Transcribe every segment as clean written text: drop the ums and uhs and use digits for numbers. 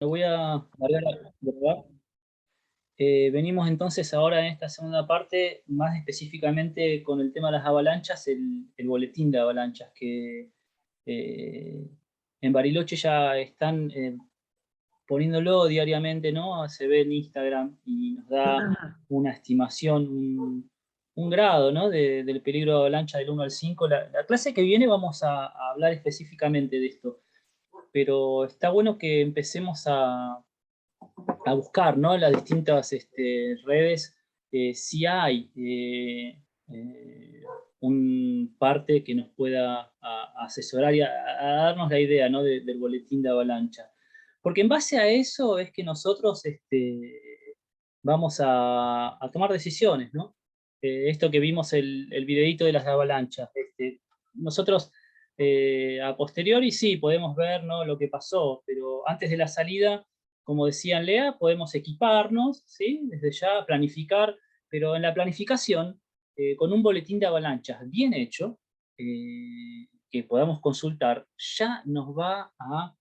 Me voy a largar a grabar. Venimos entonces ahora en esta segunda parte, más específicamente con el tema de las avalanchas, el boletín de avalanchas, que eh, en Bariloche ya están poniéndolo diariamente, ¿no? Se ve en Instagram y nos da una estimación, un grado, ¿no? Del peligro de avalancha del 1 al 5. La clase que viene vamos a hablar específicamente de esto, pero está bueno que empecemos a buscar, ¿no? Las distintas redes, si hay un parte que nos pueda asesorar y a darnos la idea, ¿no? Del boletín de avalancha. Porque en base a eso es que nosotros vamos a tomar decisiones, ¿no? Esto que vimos el videíto de las avalanchas. Nosotros a posteriori sí podemos ver, ¿no? Lo que pasó, pero antes de la salida, como decía Lea, podemos equiparnos, ¿sí? Desde ya planificar, pero en la planificación, con un boletín de avalanchas bien hecho, que podamos consultar, ya nos va a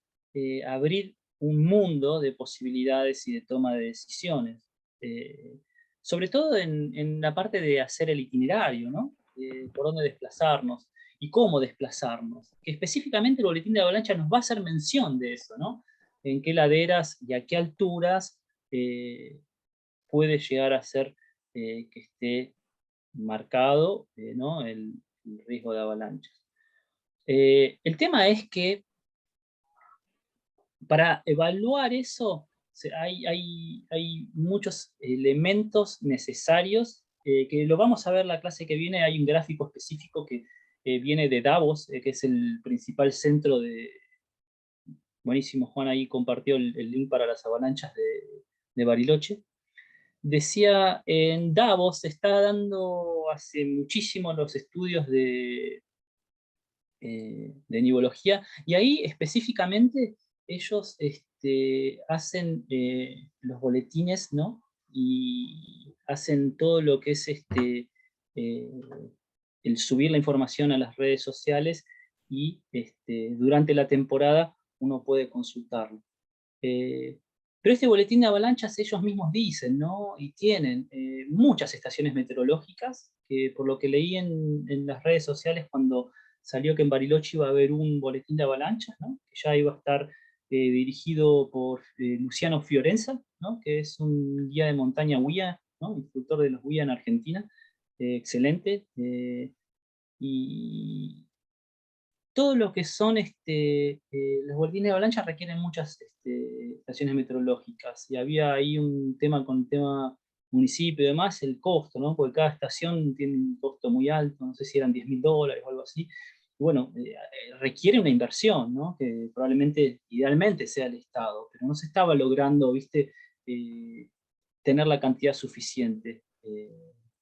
abrir un mundo de posibilidades y de toma de decisiones. Eh, Sobre todo en la parte de hacer el itinerario, ¿no? Por dónde desplazarnos y cómo desplazarnos. Que específicamente el boletín de avalancha nos va a hacer mención de eso, ¿no? En qué laderas y a qué alturas puede llegar a ser que esté marcado, ¿no? El riesgo de avalanchas. El tema es que para evaluar eso hay muchos elementos necesarios que lo vamos a ver la clase que viene. Hay un gráfico específico que viene de Davos, que es el principal centro de... Buenísimo, Juan ahí compartió el link para las avalanchas de Bariloche. Decía, en Davos se está dando hace muchísimo los estudios de nivología, y ahí específicamente ellos hacen los boletines, ¿no? Y hacen todo lo que es eh, el subir la información a las redes sociales y durante la temporada uno puede consultarlo. Eh, pero este boletín de avalanchas ellos mismos dicen, ¿no? Y tienen muchas estaciones meteorológicas, que por lo que leí en las redes sociales cuando salió que en Bariloche iba a haber un boletín de avalanchas, ¿no? Que ya iba a estar dirigido por Luciano Fiorenza, ¿no? Que es un guía de montaña guía, ¿no? Instructor de los guías en Argentina, excelente. Y, todo lo que son los boletines de avalancha requieren muchas estaciones meteorológicas. Y había ahí un tema con el tema municipio y demás, el costo, ¿no? Porque cada estación tiene un costo muy alto, no sé si eran $10.000 o algo así. Y bueno, requiere una inversión, ¿no? Que probablemente, idealmente, sea el Estado, pero no se estaba logrando, ¿viste? Tener la cantidad suficiente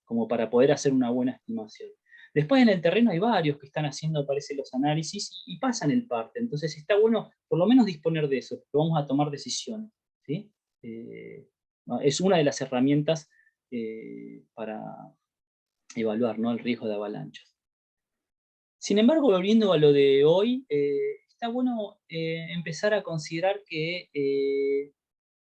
como para poder hacer una buena estimación. Después en el terreno hay varios que están haciendo, parece, los análisis y pasan el parte. Entonces está bueno por lo menos disponer de eso, porque vamos a tomar decisiones, ¿sí? Eh, es una de las herramientas para evaluar, ¿no? El riesgo de avalanchas. Sin embargo, volviendo a lo de hoy, está bueno empezar a considerar que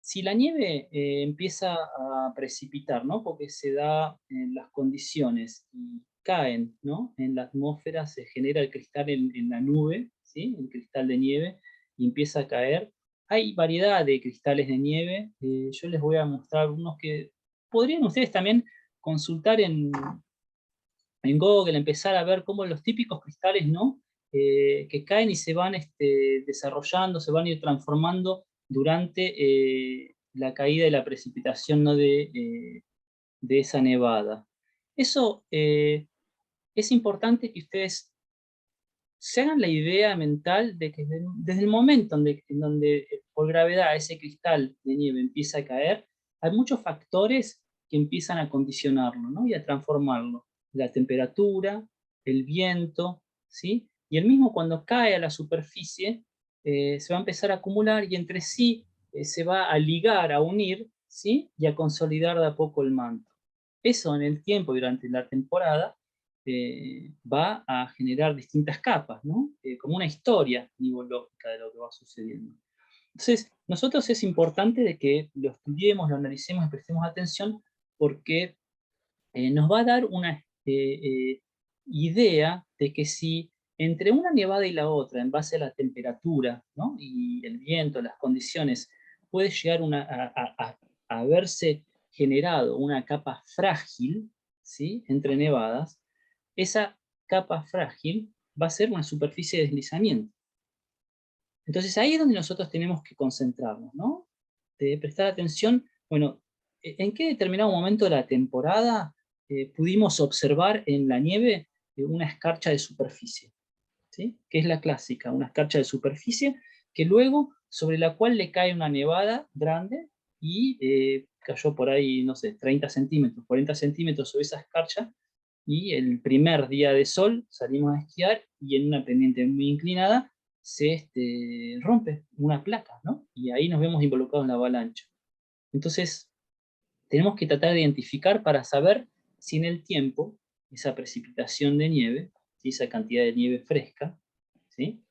si la nieve empieza a precipitar, ¿no? Porque se da en las condiciones y caen, ¿no? En la atmósfera se genera el cristal en la nube, ¿sí? El cristal de nieve, y empieza a caer. Hay variedad de cristales de nieve. Yo les voy a mostrar unos que podrían ustedes también consultar en Google, empezar a ver cómo los típicos cristales, ¿no? Que caen y se van desarrollando, se van a ir transformando durante la caída y la precipitación, ¿no? De esa nevada. Eso es importante que ustedes se hagan la idea mental de que desde el momento en donde por gravedad ese cristal de nieve empieza a caer, hay muchos factores que empiezan a condicionarlo, ¿no? Y a transformarlo. La temperatura, el viento, ¿sí? Y el mismo cuando cae a la superficie, se va a empezar a acumular y entre sí se va a ligar, a unir, ¿sí? Y a consolidar de a poco el manto. Eso en el tiempo, durante la temporada, va a generar distintas capas, ¿no? Como una historia nivológica de lo que va sucediendo. Entonces, nosotros es importante de que lo estudiemos, lo analicemos y prestemos atención, porque nos va a dar una idea de que si entre una nevada y la otra, en base a la temperatura, ¿no? Y el viento, las condiciones, puede llegar a verse generado una capa frágil, ¿sí? Entre nevadas, esa capa frágil va a ser una superficie de deslizamiento. Entonces ahí es donde nosotros tenemos que concentrarnos, ¿no? De prestar atención, bueno, en qué determinado momento de la temporada pudimos observar en la nieve una escarcha de superficie, ¿sí? Que es la clásica, una escarcha de superficie que luego sobre la cual le cae una nevada grande y cayó por ahí, no sé, 30 centímetros, 40 centímetros sobre esa escarcha, y el primer día de sol salimos a esquiar y en una pendiente muy inclinada se rompe una placa, ¿no? Y ahí nos vemos involucrados en la avalancha. Entonces, tenemos que tratar de identificar para saber si en el tiempo esa precipitación de nieve, ¿sí? Esa cantidad de nieve fresca, ¿sí?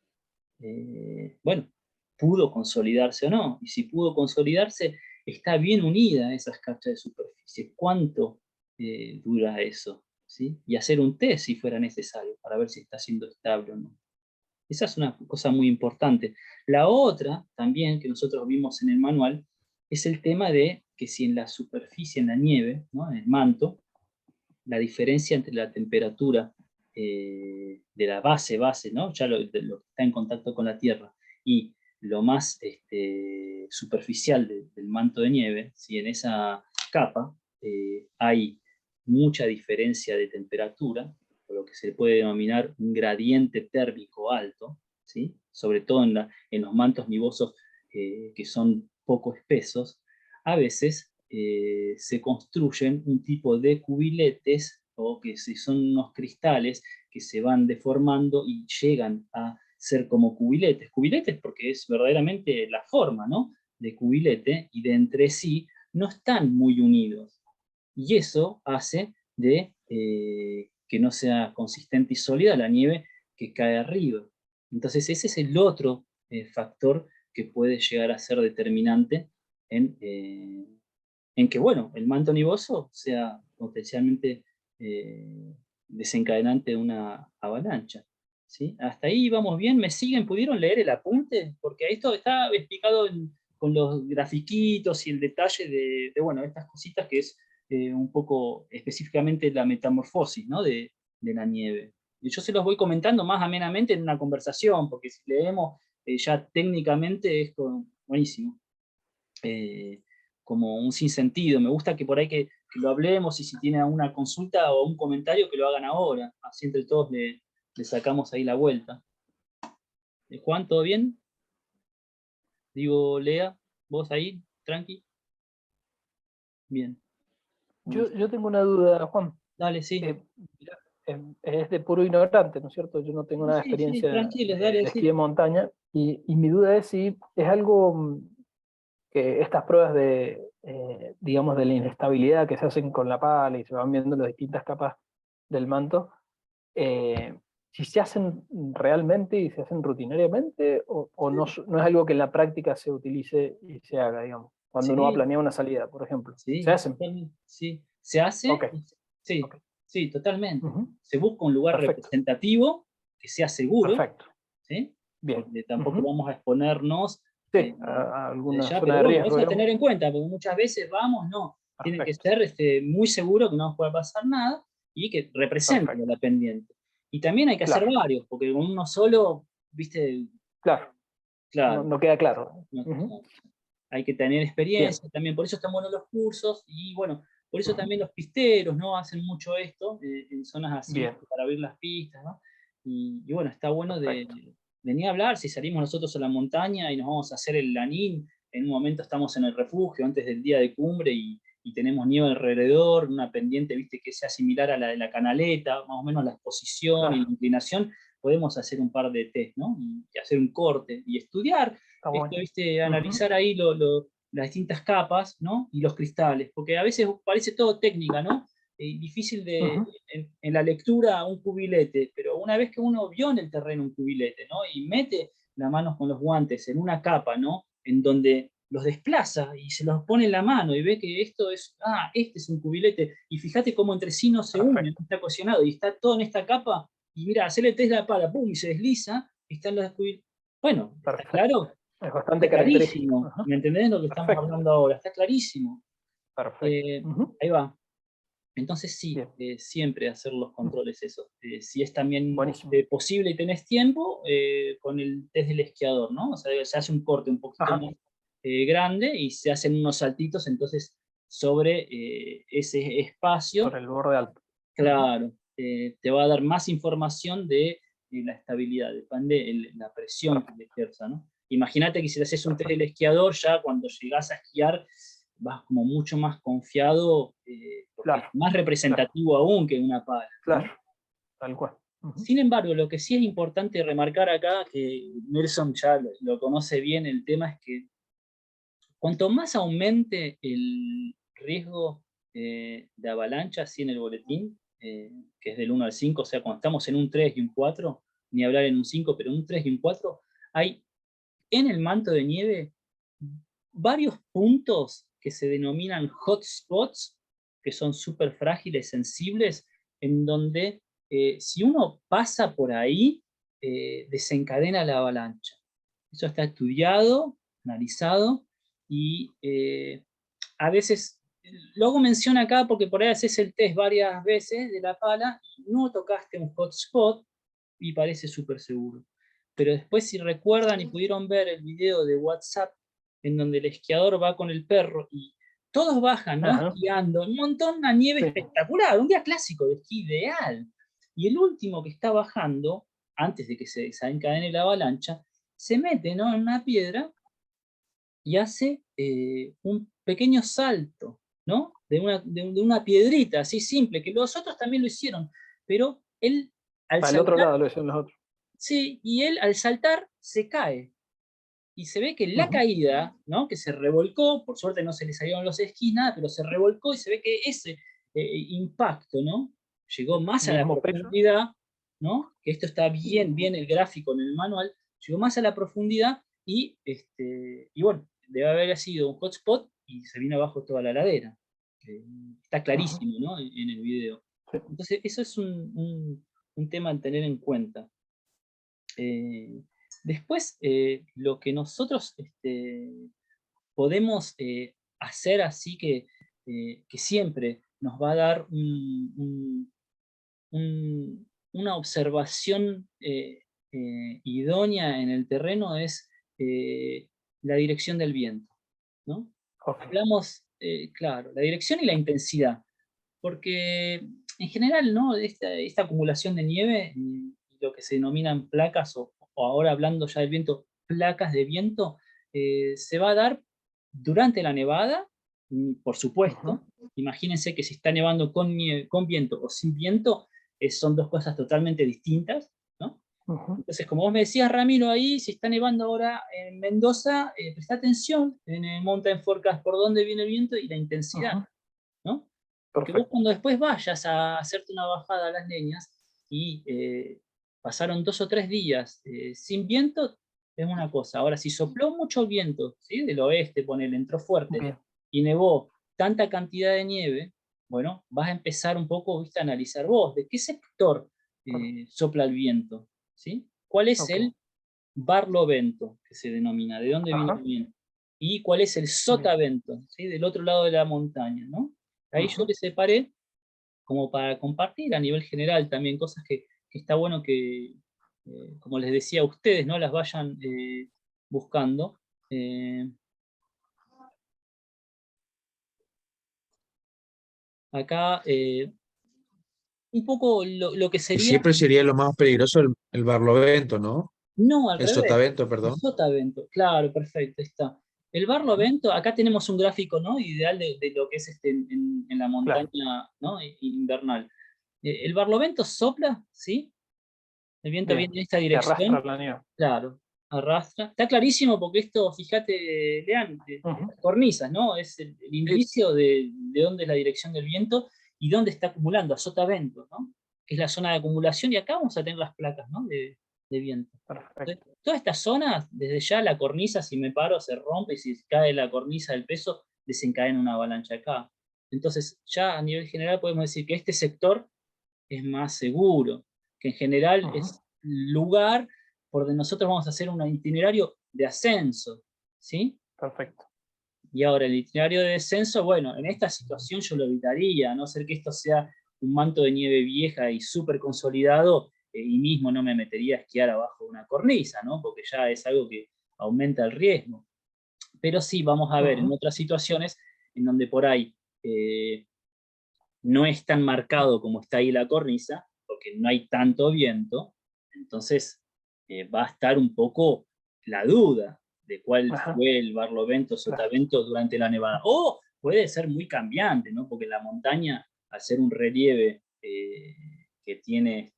Bueno, pudo consolidarse o no. Y si pudo consolidarse, está bien unida a esas cachas de superficie. ¿Cuánto dura eso? ¿Sí? Y hacer un test si fuera necesario para ver si está siendo estable o no. Esa es una cosa muy importante. La otra, también, que nosotros vimos en el manual, es el tema de que si en la superficie, en la nieve, ¿no? En el manto, la diferencia entre la temperatura de la base, ¿no? Ya lo que está en contacto con la Tierra, y lo más superficial del manto de nieve, si en esa capa hay mucha diferencia de temperatura, por lo que se puede denominar un gradiente térmico alto, ¿sí? Sobre todo en los mantos nivosos que son poco espesos, a veces se construyen un tipo de cubiletes, o que son unos cristales que se van deformando y llegan a ser como cubiletes. Cubiletes porque es verdaderamente la forma, ¿no? De cubilete, y de entre sí no están muy unidos. Y eso hace de que no sea consistente y sólida la nieve que cae arriba. Entonces ese es el otro factor que puede llegar a ser determinante en, en que, bueno, el manto nivoso sea potencialmente desencadenante de una avalancha, ¿sí? Hasta ahí vamos bien, ¿me siguen? ¿Pudieron leer el apunte? Porque esto está explicado con los grafiquitos y el detalle bueno, estas cositas que es un poco específicamente la metamorfosis, ¿no? De la nieve. Y yo se los voy comentando más amenamente en una conversación, porque si leemos ya técnicamente es buenísimo. Eh, como un sinsentido. Me gusta que por ahí que lo hablemos, y si tienen alguna consulta o un comentario que lo hagan ahora. Así entre todos le sacamos ahí la vuelta. Juan, ¿todo bien? Digo, Lea, vos ahí, tranqui. Bien. Bueno, Yo tengo una duda, Juan. dale, sí. Mira, es de puro ignorante, ¿no es cierto? Yo no tengo nada de Sí, sí, experiencia tranquilos, dale, de esquí sí. de montaña y mi duda es si es algo que estas pruebas de, digamos, de la inestabilidad que se hacen con la pala y se van viendo las distintas capas del manto, eh, si se hacen realmente y se hacen rutinariamente o no, no es algo que en la práctica se utilice y se haga, digamos, cuando uno va a Sí, planear una salida, por ejemplo. ¿Se sí, hacen? totalmente. Sí. Se hace, Ok, sí, ok. sí, totalmente. Ujú. Se busca un lugar Perfecto, representativo, que sea seguro, perfecto. ¿sí? Bien. Porque tampoco Ujú. vamos a exponernos Sí, a alguna allá, zona pero de bueno, riesgo, eso a tener digamos. en cuenta, porque muchas veces vamos, no, tiene que Perfecto, ser muy seguro que no nos pueda pasar nada y que representen a perfecto. la pendiente. Y también hay que hacer Claro, varios, porque con uno solo, viste, claro. No, claro, no queda claro. no, Ujú. no, hay que tener Bien. experiencia también, por eso están buenos los cursos, y bueno, por eso Ujú. también los pisteros, ¿no? Hacen mucho esto en zonas así, Bien, para abrir las pistas, ¿no? Y bueno, está bueno perfecto. de ni hablar, si salimos nosotros a la montaña y nos vamos a hacer el lanín, en un momento estamos en el refugio antes del día de cumbre y tenemos nieve alrededor, una pendiente, viste, que sea similar a la de la canaleta, más o menos la exposición y la Claro, inclinación, podemos hacer un par de test, ¿no? Y hacer un corte y estudiar está esto, bueno. ¿viste? Ujú. Analizar ahí las distintas capas, ¿no? Y los cristales, porque a veces parece todo técnica, ¿no? Difícil Ujú. en la lectura un cubilete, pero una vez que uno vio en el terreno un cubilete, ¿no? Y mete las manos con los guantes en una capa, ¿no? en donde los desplaza y se los pone en la mano y ve que esto es, este es un cubilete, y fíjate cómo entre sí no se unen, Perfecto. está cocinado y está todo en esta capa, y mira, hacerle test de la pala, pum, y se desliza, y están los cubiletes. Bueno, ¿está Perfecto. claro? Es Está bastante característico. clarísimo, Ajá. ¿me entendés lo que estamos Perfecto. hablando ahora? Está clarísimo. Perfecto. Eh, Ujú. ahí va. Entonces sí, Bien. siempre hacer los Ujú. controles eso. Si es también Buenísimo. posible y tenés tiempo, con el test del esquiador, ¿no? O sea, se hace un corte un poquito Ajá. más grande y se hacen unos saltitos, entonces sobre ese espacio, Sobre el borde alto. Ujú. claro, te va a dar más información de la estabilidad, depende la presión que Perfecto. le ejerza, ¿no? Imagínate que si le haces un test del Perfecto. esquiador, ya cuando llegás a esquiar vas como mucho más confiado, porque es Claro. más Claro. representativo aún que una pala, Claro. ¿no? Tal cual. Ujú. Sin embargo, lo que sí es importante remarcar acá, que Nelson ya lo conoce bien, el tema es que cuanto más aumente el riesgo de avalancha, así en el boletín, que es del 1 al 5, o sea, cuando estamos en un 3 y un 4, ni hablar en un 5, pero en un 3 y un 4, hay en el manto de nieve varios puntos que se denominan hotspots, que son súper frágiles, sensibles, en donde si uno pasa por ahí, desencadena la avalancha. Eso está estudiado, analizado, y a veces, lo hago mención acá porque por ahí haces el test varias veces de la pala, y no tocaste un hotspot y parece súper seguro. Pero después, si recuerdan y pudieron ver el video de WhatsApp en donde el esquiador va con el perro y todos bajan, ¿no? Ajá. Esquiando, un montón, una nieve Sí. espectacular, un día clásico de esquí ideal. Y el último que está bajando, antes de que se desencadene la avalancha, se mete, ¿no?, en una piedra y hace un pequeño salto, ¿no? De una piedrita así simple, que los otros también lo hicieron, pero él al Al otro saltar, lado lo decían los otros. sí, y él al saltar se cae. Y se ve que la Ujú. caída, ¿no?, que se revolcó, por suerte no se le salieron los esquís, nada, pero se revolcó y se ve que ese impacto, ¿no?, llegó más a la Mismo peso. profundidad, ¿no? Que esto está bien, bien el gráfico en el manual, llegó más a la profundidad y bueno, debe haber sido un hotspot y se vino abajo toda la ladera. Está Ujú. clarísimo, ¿no?, en el video. Sí. Entonces, eso es un tema a tener en cuenta. Eh, Después, lo que nosotros podemos hacer así que siempre nos va a dar una observación idónea en el terreno es la dirección del viento, ¿no? Ok. Hablamos, claro, la dirección y la intensidad, porque en general, ¿no?, esta acumulación de nieve, lo que se denominan placas, o ahora hablando ya del viento, placas de viento, se va a dar durante la nevada, por Ujú. supuesto. Imagínense que si está nevando con viento o sin viento, son dos cosas totalmente distintas, ¿no? Ujú. Entonces, como vos me decías, Ramiro, ahí si está nevando ahora en Mendoza, presta atención en el Mountain Forecast por dónde viene el viento y la intensidad, Ujú. ¿no? Porque vos Perfecto. cuando después vayas a hacerte una bajada a las leñas y pasaron 2 o 3 días sin viento, es una cosa. Ahora, si sopló mucho viento, ¿sí?, del oeste, ponele, entró fuerte, Bien. y nevó tanta cantidad de nieve, bueno, vas a empezar un poco, ¿viste?, a analizar vos, de qué sector sopla el viento, ¿sí? ¿Cuál es Ok. el barlovento, que se denomina? ¿De dónde viene el Ajá. viento? ¿Y cuál es el Bien. sotavento? ¿Sí? Del otro lado de la montaña, ¿no? Ahí yo Ujú. le separé como para compartir a nivel general también cosas que está bueno que, como les decía a ustedes, ¿no?, las vayan buscando. Eh, Acá un poco lo que Y sería, siempre sería lo más peligroso el barlovento, ¿no? no al El revés, sotavento, el perdón. sotavento, claro, perfecto, ahí está. El Ujú. barlovento, acá tenemos un gráfico, ¿no?, ideal de lo que es en la Claro. montaña, ¿no?, invernal. El barlovento sopla, ¿sí? El viento Bien. viene en esta Y arrastra dirección, la nieve. claro, arrastra. Está clarísimo porque esto, fíjate, Lean, Ujú. estas cornisas, ¿no? Es el Sí, indicio de dónde es la dirección del viento y dónde está acumulando, a sotavento, ¿no? Que es la zona de acumulación, y acá vamos a tener las placas, ¿no?, de viento. Perfecto. toda esta zona, desde ya la cornisa, si me paro, se rompe, y si cae la cornisa del peso, desencadena una avalancha acá. Entonces, ya a nivel general podemos decir que este sector es más seguro, que en general es lugar por donde nosotros vamos a hacer un itinerario de ascenso, ¿sí? Perfecto. Y ahora el itinerario de descenso, bueno, en esta situación yo lo evitaría, a no ser que esto sea un manto de nieve vieja y súper consolidado, y mismo no me metería a esquiar abajo de una cornisa, ¿no? Porque ya es algo que aumenta el riesgo. Pero sí, vamos a ver en otras situaciones en donde por ahí no es tan marcado como está ahí la cornisa, porque no hay tanto viento, entonces va a estar un poco la duda de cuál fue el barlovento, sotavento durante la nevada. O puede ser muy cambiante, ¿no? Porque la montaña, al ser un relieve que tiene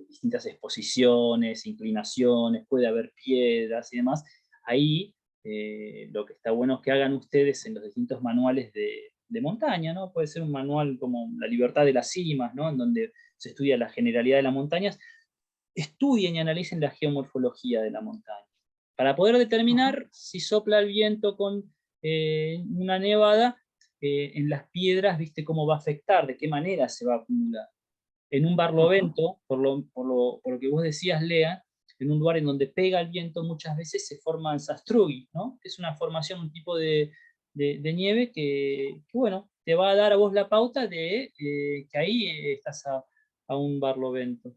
distintas exposiciones, inclinaciones, puede haber piedras y demás, ahí lo que está bueno es que hagan ustedes en los distintos manuales de montaña, ¿no? Puede ser un manual como La libertad de las cimas, ¿no? En donde se estudia la generalidad de las montañas, estudien y analicen la geomorfología de la montaña, para poder determinar si sopla el viento con una nevada, en las piedras, viste cómo va a afectar, de qué manera se va a acumular. En un barlovento, por lo que vos decías, Lea, en un lugar en donde pega el viento, muchas veces se forman sastrugi, ¿no? Es una formación, un tipo de nieve bueno, te va a dar a vos la pauta de que ahí estás a un barlovento.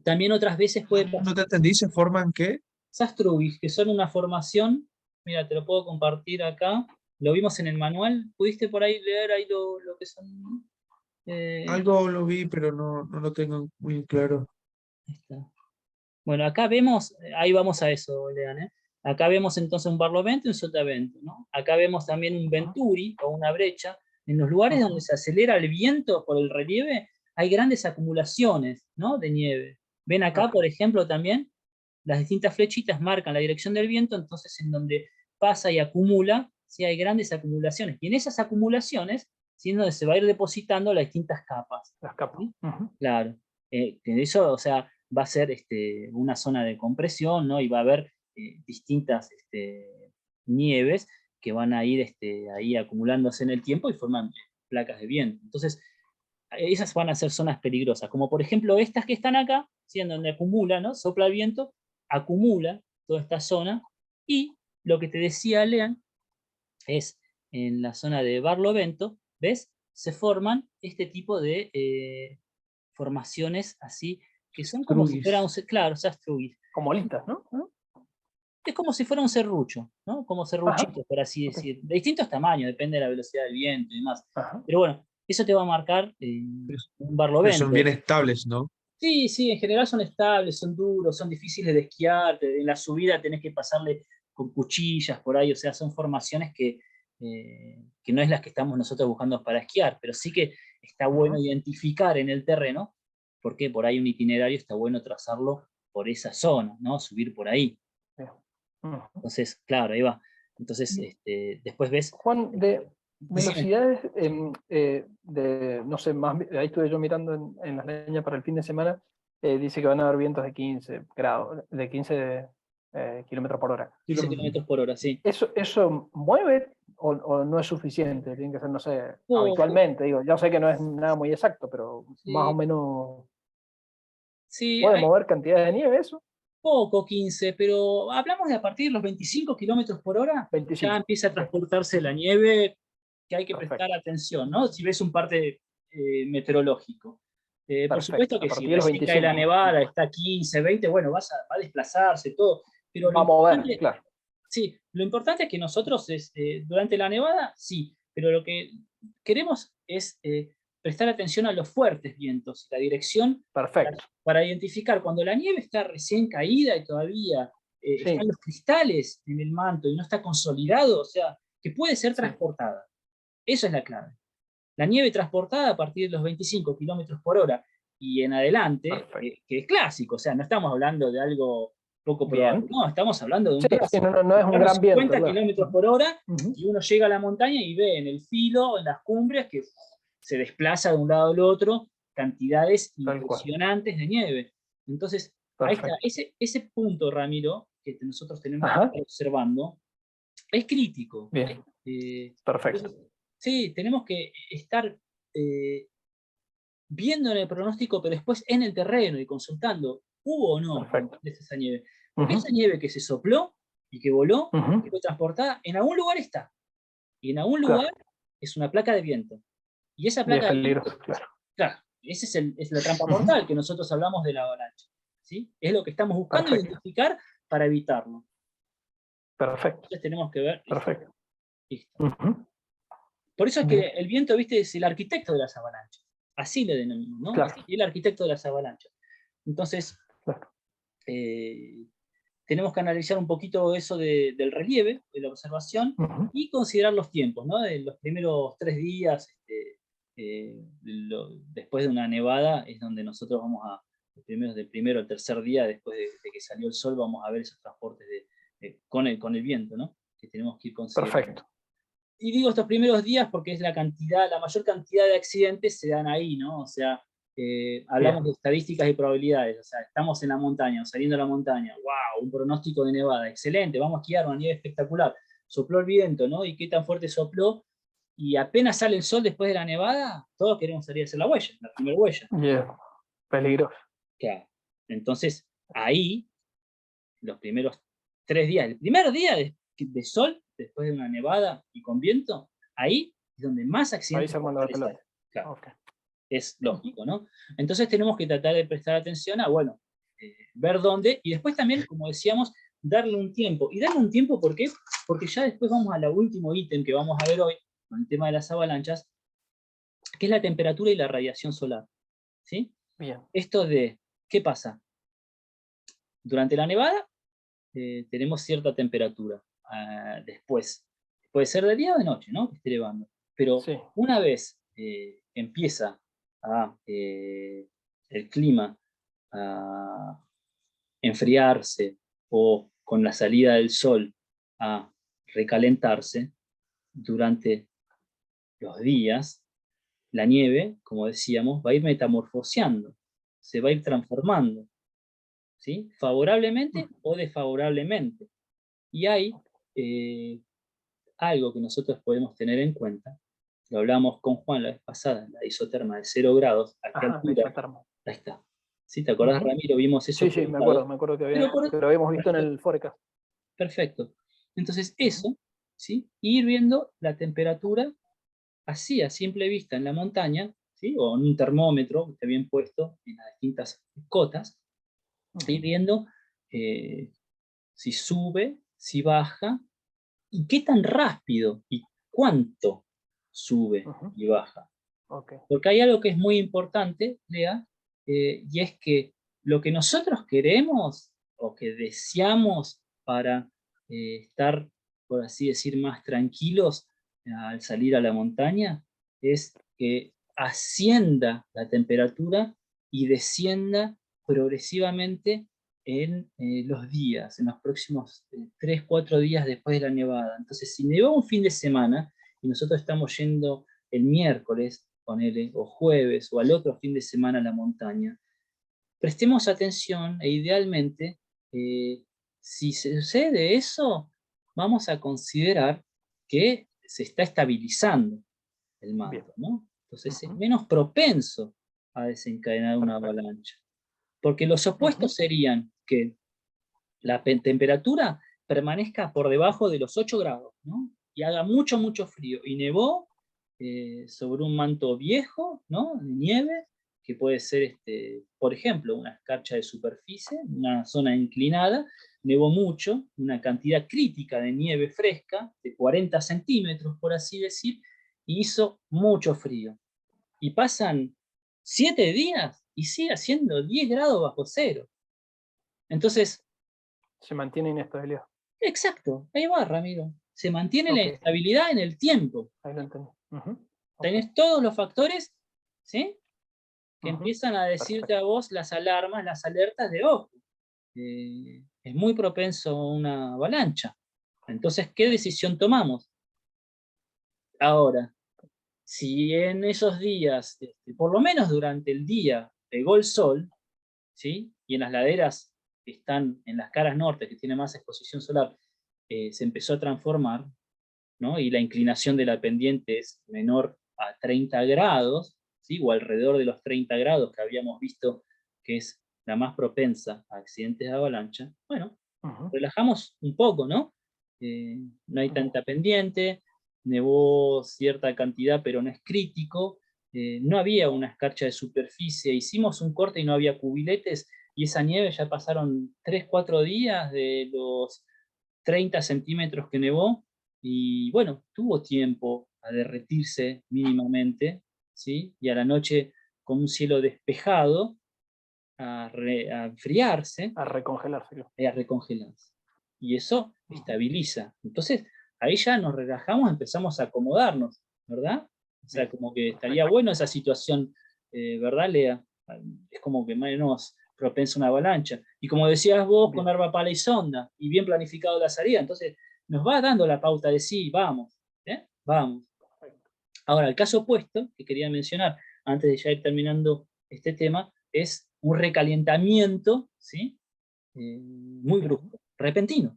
También otras veces puede No pasar te entendí, ¿se forman qué? sastrugis, que son una formación, mira, te lo puedo compartir acá, lo vimos en el manual, ¿pudiste por ahí leer ahí lo que son? Algo lo vi, pero no lo tengo muy claro. Está. Bueno, acá vemos, ahí vamos a eso, Lean, ¿eh? Acá vemos entonces un barlovento y un sotavento, ¿no? Acá vemos también un venturi o una brecha. En los lugares donde se acelera el viento por el relieve, hay grandes acumulaciones, ¿no? De nieve. Ven acá, por ejemplo, también las distintas flechitas marcan la dirección del viento, entonces en donde pasa y acumula, sí hay grandes acumulaciones. Y en esas acumulaciones, ¿sí? Es donde se va a ir depositando las distintas capas. Las capas. ¿Sí? Claro. Eso, o sea, va a ser una zona de compresión, ¿no? Y va a haber distintas nieves que van a ir ahí acumulándose en el tiempo y forman placas de viento. Entonces, esas van a ser zonas peligrosas, como por ejemplo estas que están acá, ¿sí? En donde acumula, ¿no? Sopla el viento, acumula toda esta zona, y lo que te decía Lean es en la zona de barlovento, ¿ves? Se forman este tipo de formaciones así, que son como si fuera un, claro, sastrugis. Como listas, ¿no? Es como si fuera un serrucho, ¿no? Como serruchitos, por así decir. De distintos tamaños, depende de la velocidad del viento y demás. Pero bueno, eso te va a marcar un Pero barlovento. son bien estables, ¿no? Sí, sí, en general son estables, son duros, son difíciles de esquiar, en la subida tenés que pasarle con cuchillas por ahí, o sea, son formaciones que no es las que estamos nosotros buscando para esquiar, pero sí que está bueno identificar en el terreno, porque por ahí un itinerario está bueno trazarlo por esa zona, ¿no? Subir por ahí. Entonces, claro, ahí va. Entonces, después ves... Juan, de Decime. velocidades, no sé, más, ahí estuve yo mirando en las leñas para el fin de semana, dice que van a haber vientos de 15 grados, de 15 kilómetros por hora. 15 kilómetros por hora, sí. ¿Eso mueve o no es suficiente? Tiene que ser, no sé, Poco, habitualmente, digo, yo sé que no es nada muy exacto, pero más o sí, menos, sí, ¿puede mover cantidades de nieve eso? poco 15, pero hablamos de a partir de los 25 kilómetros por hora, ya 25. empieza a Ok, transportarse la nieve, que hay que prestar perfecto, atención, ¿no? Si ves un parte meteorológico. Por perfecto. supuesto A que si partir de los recién cae la 25. nevada, está a 15, 20, bueno, va a desplazarse todo, pero lo Va a mover, importante, claro. sí, lo importante es que nosotros durante la nevada, sí, pero lo que queremos es prestar atención a los fuertes vientos, la dirección, Perfecto. para identificar cuando la nieve está recién caída y todavía están Sí, los cristales en el manto y no está consolidado, o sea, que puede ser sí. transportada. Eso es la clave. La nieve transportada a partir de los 25 kilómetros por hora y en adelante, Perfecto. que es clásico, o sea, no estamos hablando de algo poco probable, Bien. no, estamos hablando de un Sí, sí, clásico. no es un Estamos gran viento, 50 claro. kilómetros por hora Ujú. y uno llega a la montaña y ve en el filo, en las cumbres, que se desplaza de un lado al otro cantidades Tal cual. impresionantes de nieve. Entonces, Ahí está, Perfecto. ese punto, Ramiro, que nosotros tenemos que Ajá. estar observando, es crítico. Bien, Entonces, perfecto. sí, tenemos que estar viendo en el pronóstico, pero después en el terreno y consultando, ¿hubo o no Perfecto. esa nieve? Porque Ujú, esa nieve que se sopló y que voló, que ujú, fue transportada, en algún lugar está. Y en algún lugar claro. es una placa de viento. Y esa Y es placa de viento, peligroso, claro. claro, esa es la trampa Ujú, mortal que nosotros hablamos de la avalancha. ¿Sí? Es lo que estamos buscando perfecto. identificar para evitarlo. Perfecto. Entonces tenemos que ver, listo, Perfecto. listo. Ujú, Por eso es que bien, el viento, viste, es el arquitecto de las avalanchas. Así le denominamos, ¿no? Es claro, el arquitecto de las avalanchas. Entonces, claro. eh, tenemos que analizar un poquito eso del relieve, de la observación, Ujú, y considerar los tiempos, ¿no? De los primeros 3 días, después de una nevada, es donde nosotros vamos a, del primero al tercer día, después de que salió el sol, vamos a ver esos transportes con el viento, ¿no? Que tenemos que ir considerando. perfecto. Y digo estos primeros días porque es la mayor cantidad de accidentes se dan ahí, ¿no? O sea, hablamos de Bien. estadísticas y probabilidades, o sea, estamos en la montaña, saliendo a la montaña, wow, un pronóstico de nevada, excelente, vamos a esquiar una nieve espectacular, sopló el viento, ¿no? Y qué tan fuerte sopló, y apenas sale el sol después de la nevada, todos queremos salir a hacer la huella, la primera huella. Yeah. Peligroso. Claro. Entonces, ahí, los primeros 3 días, el primer día de sol, después de una nevada y con viento, ahí es donde más Ahí accidentes se armó la mortales hay. pelota. Claro, Ok. es lógico, ¿no? Entonces tenemos que tratar de prestar atención a, bueno, ver dónde, y después también, como decíamos, darle un tiempo. Y darle un tiempo, ¿por qué? Porque ya después vamos al último ítem que vamos a ver hoy, con el tema de las avalanchas, que es la temperatura y la radiación solar. ¿Sí? Bien. Esto de, ¿qué pasa? Durante la nevada tenemos cierta temperatura. Después, puede ser de día o de noche, ¿no? Que esté elevando. Pero Sí. una vez empieza el clima a enfriarse o con la salida del sol a recalentarse durante los días, la nieve, como decíamos, va a ir metamorfoseando, se va a ir transformando, ¿sí? Favorablemente Ujú, o desfavorablemente. Y hay eh, algo que nosotros podemos tener en cuenta, lo hablamos con Juan la vez pasada, la isoterma de 0 grados, ¿a qué ajá, de altura? isotermo. Ahí está. ¿Sí? ¿Te acordás, Ujú, Ramiro? Vimos eso sí, por sí, un lado. me acuerdo Pero por... que lo habíamos visto en Perfecto, el forecast. perfecto. Entonces, Ujú, eso, ¿sí? Ir viendo la temperatura así, a simple vista en la montaña, ¿sí? O en un termómetro que esté bien puesto en las distintas cotas, ir ujú, viendo si sube, si baja, y qué tan rápido y cuánto sube ujú, y baja. ok. Porque hay algo que es muy importante, Lea, y es que lo que nosotros queremos o que deseamos para estar, por así decir, más tranquilos al salir a la montaña, es que ascienda la temperatura y descienda progresivamente en los días, en los próximos 3, 4 días después de la nevada. Entonces, si nevó un fin de semana y nosotros estamos yendo el miércoles, ponele, o jueves, o al otro fin de semana a la montaña, prestemos atención e idealmente, si sucede eso, vamos a considerar que se está estabilizando el Bien. manto, ¿no? Entonces es Ujú, menos propenso a desencadenar una perfecto. avalancha. Porque los opuestos Ujú, serían que la temperatura permanezca por debajo de los 8 grados, ¿no? Y haga mucho, mucho frío. Y nevó sobre un manto viejo, ¿no? De nieve, que puede ser, por ejemplo, una escarcha de superficie, una zona inclinada, nevó mucho, una cantidad crítica de nieve fresca, de 40 centímetros, por así decir, y hizo mucho frío. Y pasan 7 días y sigue haciendo 10 grados bajo cero. Entonces, se mantiene inestabilidad. exacto, ahí va, Ramiro. Se mantiene la Ok, estabilidad en el tiempo. ahí lo entendí. Ujú, ok. Tenés todos los factores, ¿sí? Que Ujú, empiezan a decirte a perfecto. vos las alarmas, las alertas de ojo. Es muy propenso a una avalancha. Entonces, ¿qué decisión tomamos? Ahora, si en esos días, por lo menos durante el día, pegó el sol, ¿sí? y en las laderas que están en las caras norte, que tienen más exposición solar, se empezó a transformar, ¿no? Y la inclinación de la pendiente es menor a 30 grados, ¿sí? O alrededor de los 30 grados que habíamos visto que es la más propensa a accidentes de avalancha, bueno, relajamos un poco, ¿no? No hay tanta pendiente, nevó cierta cantidad, pero no es crítico, no había una escarcha de superficie, hicimos un corte y no había cubiletes, y esa nieve ya pasaron 3, 4 días de los 30 centímetros que nevó, y bueno, tuvo tiempo a derretirse mínimamente, ¿sí? Y a la noche, con un cielo despejado, a enfriarse, A recongelarse. a recongelarse. Y eso estabiliza. Entonces, ahí ya nos relajamos, empezamos a acomodarnos, ¿verdad? O sea, como que estaría bueno esa situación, ¿verdad, Lea? Es como que menos propenso a una avalancha. Y como decías vos, con arma, pala y sonda, y bien planificado la salida, entonces nos va dando la pauta de sí, vamos, vamos. Ahora, el caso opuesto, que quería mencionar, antes de ya ir terminando este tema, es un recalentamiento, ¿sí? Muy brusco, repentino,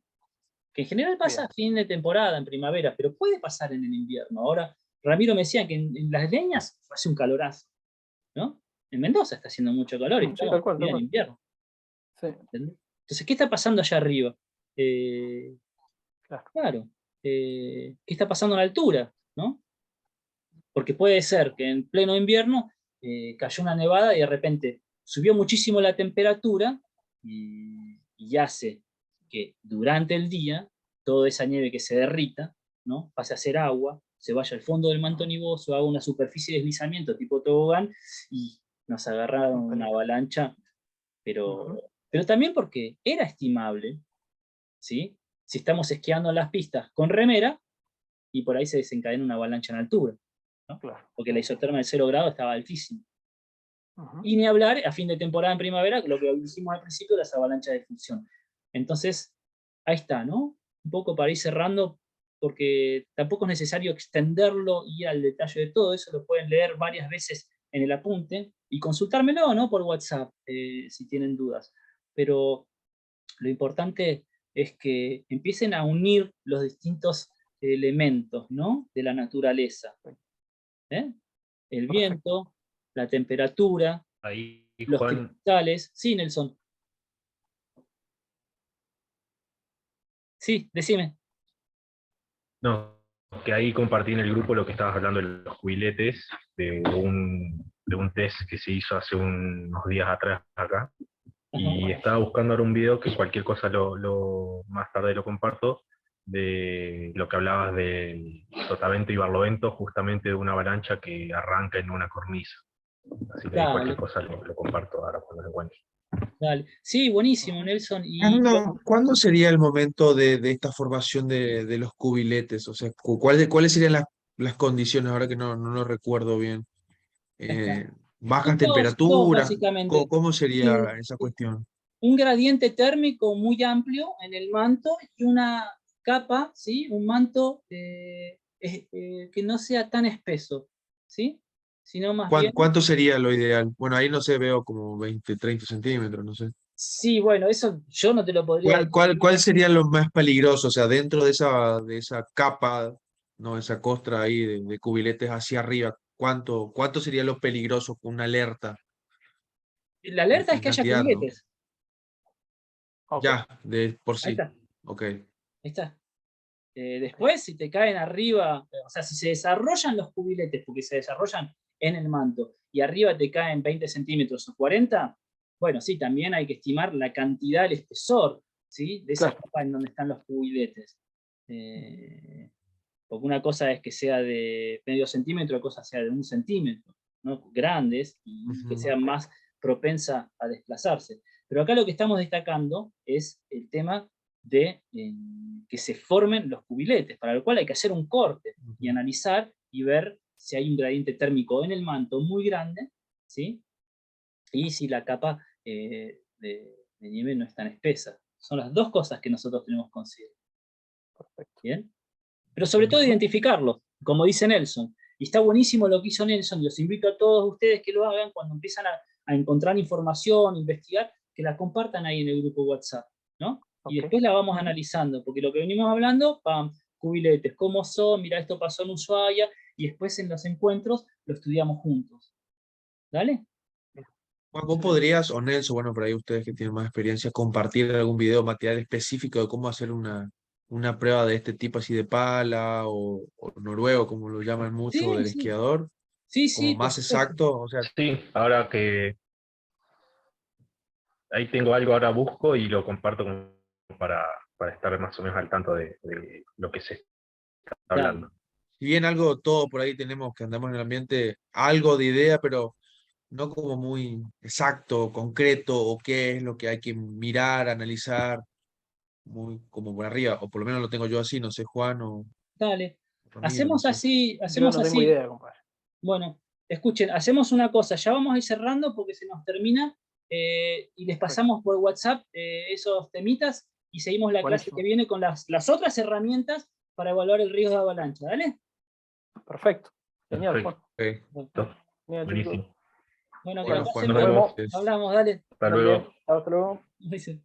que en general pasa a fin de temporada, en primavera, pero puede pasar en el invierno. Ahora, Ramiro me decía que en las leñas hace un calorazo, ¿no? En Mendoza está haciendo mucho calor y Sí, estamos tal cual, en invierno. Sí. Entonces, ¿qué está pasando allá arriba? Claro. Claro, ¿qué está pasando a la altura? ¿No? Porque puede ser que en pleno invierno cayó una nevada y de repente subió muchísimo la temperatura y hace que durante el día toda esa nieve que se derrita, ¿no? Pase a ser agua, se vaya al fondo del manto nevoso, haga una superficie de deslizamiento tipo tobogán y nos agarraron una avalancha, pero también porque era estimable, ¿sí? Si estamos esquiando en las pistas con remera y por ahí se desencadena una avalancha en altura, ¿no? Claro. Porque la isoterma de 0 grados estaba altísima. Y ni hablar a fin de temporada en primavera, lo que dijimos al principio, las avalanchas de fusión. Entonces, ahí está, ¿no? Un poco para ir cerrando, porque tampoco es necesario extenderlo y ir al detalle de todo eso, lo pueden leer varias veces en el apunte y consultármelo, ¿no? Por WhatsApp, si tienen dudas. Pero lo importante es que empiecen a unir los distintos elementos, ¿no? De la naturaleza. El viento, la temperatura, Ahí, los Juan, cristales. Sí, Nelson. Sí, decime. no, que ahí compartí en el grupo lo que estabas hablando de los jubiletes, de un test que se hizo hace unos días atrás acá, y estaba buscando ahora un video que cualquier cosa más tarde lo comparto, de lo que hablabas del sotavento y barlovento, justamente de una avalancha que arranca en una cornisa. Así que ahí cualquier cosa lo comparto ahora cuando lo encuentre. Dale. Sí, buenísimo, Nelson. Y ¿Cuándo sería el momento de esta formación de los cubiletes? O sea, ¿cuáles serían las condiciones ahora que no lo recuerdo bien? ¿Bajas son dos, temperaturas? básicamente. ¿Cómo sería Sí, esa cuestión? un gradiente térmico muy amplio en el manto y una capa, ¿sí? Un manto que no sea tan espeso, ¿sí? Sino más bien. ¿Cuánto sería lo ideal? Bueno, ahí no sé, veo como 20, 30 centímetros, no sé. Sí, bueno, eso yo no te lo podría decir. ¿Cuál sería lo más peligroso? O sea, dentro de esa capa, ¿no? Esa costra ahí de cubiletes hacia arriba, ¿cuánto sería lo peligroso con una alerta La alerta es en que haya cantidad, ¿no? cubiletes. Ya, de por Ahí sí. está, Ok. ahí está. Después, si te caen arriba, o sea, si se desarrollan los cubiletes, porque se desarrollan en el manto, y arriba te caen 20 centímetros o 40, bueno, sí, también hay que estimar la cantidad, el espesor, ¿sí? De esa capa en donde están los cubiletes. Porque una cosa es que sea de medio centímetro, otra cosa sea de 1 centímetro, ¿no? Grandes, y que sean más propensa a desplazarse. Pero acá lo que estamos destacando es el tema de que se formen los cubiletes, para lo cual hay que hacer un corte y analizar y ver si hay un gradiente térmico en el manto muy grande, ¿sí? Y si la capa de nieve no es tan espesa. Son las dos cosas que nosotros tenemos que considerar. ¿Bien? Pero sobre todo identificarlos, como dice Nelson. Y está buenísimo lo que hizo Nelson, y los invito a todos ustedes que lo hagan cuando empiezan a encontrar información, investigar, que la compartan ahí en el grupo WhatsApp, ¿no? Y Ok. después la vamos analizando, porque lo que venimos hablando, pam, cubiletes, cómo son, mira, esto pasó en Ushuaia, y después en los encuentros lo estudiamos juntos. ¿Dale? Juan, ¿vos podrías, o Nelson, bueno, por ahí ustedes que tienen más experiencia, compartir algún video, material específico de cómo hacer una prueba de este tipo así de pala o noruego, como lo llaman mucho, o Sí, del sí, esquiador, sí, como sí, por más supuesto. exacto? O sea, Sí, ahora que ahí tengo algo, ahora busco y lo comparto para estar más o menos al tanto de lo que se está Dale. hablando. si bien algo, todo por ahí tenemos que andamos en el ambiente, algo de idea, pero no como muy exacto, concreto, o qué es lo que hay que mirar, analizar, muy como por arriba, o por lo menos lo tengo yo así, no sé, Juan o Dale. Ramiro, no Hacemos sé. así, Yo hacemos no tengo así. idea, compadre. Bueno, escuchen, hacemos una cosa, ya vamos a ir cerrando porque se nos termina y les Perfecto. pasamos por WhatsApp esos temitas y seguimos la clase que Buenísimo. viene con las otras herramientas para evaluar el riesgo de avalancha. ¿Dale? Perfecto. Genial, Juan. Ok. Perfecto. Genial, chicos. Buenísimo. Bueno, que la Bueno, Bueno, Juan, pasen nos Nos bien. vemos. vemos. Hablamos, dale. Hasta También. luego. Hasta luego. Dice.